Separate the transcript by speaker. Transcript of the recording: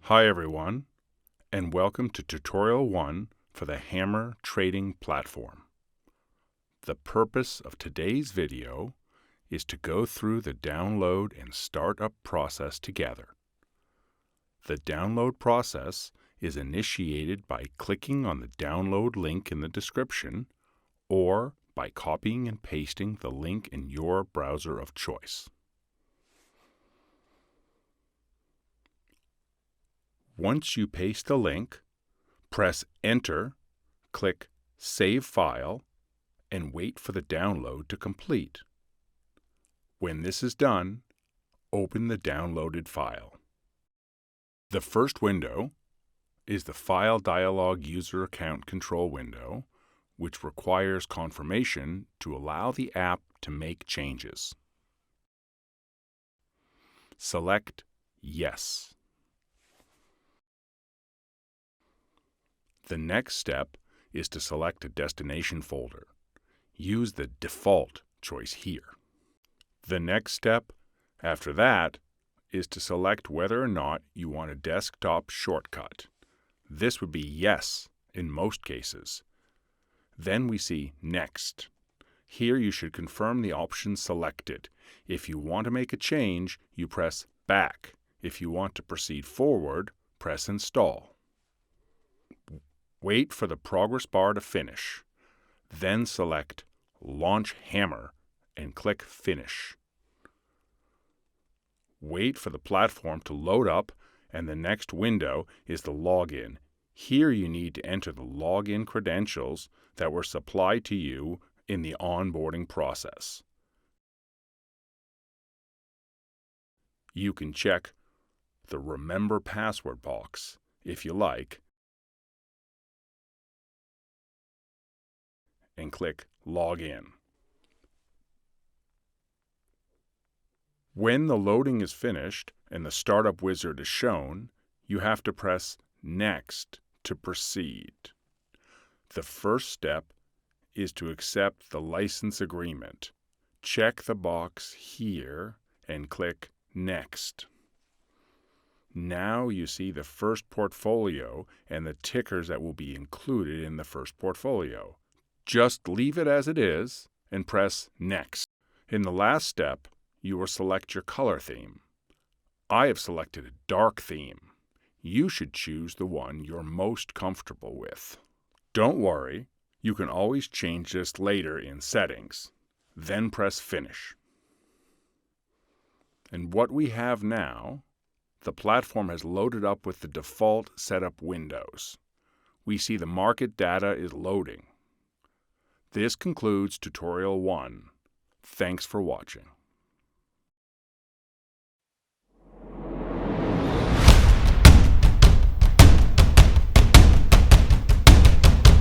Speaker 1: Hi everyone, and welcome to Tutorial 1 for the Hammer Trading Platform. The purpose of today's video is to go through the download and startup process together. The download process is initiated by clicking on the download link in the description or by copying and pasting the link in your browser of choice. Once you paste the link, press Enter, click Save File, and wait for the download to complete. When this is done, open the downloaded file. The first window is the File Dialog User Account Control window, which requires confirmation to allow the app to make changes. Select Yes. The next step is to select a destination folder. Use the default choice here. The next step after that is to select whether or not you want a desktop shortcut. This would be yes in most cases. Then we see Next. Here you should confirm the option selected. If you want to make a change, you press Back. If you want to proceed forward, press Install. Wait for the progress bar to finish. Then select Launch Hammer and click Finish. Wait for the platform to load up, and the next window is the login. Here you need to enter the login credentials that were supplied to you in the onboarding process. You can check the Remember Password box if you like, and click Login. When the loading is finished and the startup wizard is shown, you have to press Next to proceed. The first step is to accept the license agreement. Check the box here and click Next. Now you see the first portfolio and the tickers that will be included in the first portfolio. Just leave it as it is and press Next. In the last step, you will select your color theme. I have selected a dark theme. You should choose the one you're most comfortable with. Don't worry, you can always change this later in Settings. Then press Finish. And what we have now, the platform has loaded up with the default setup windows. We see the market data is loading. This concludes Tutorial 1. Thanks for watching.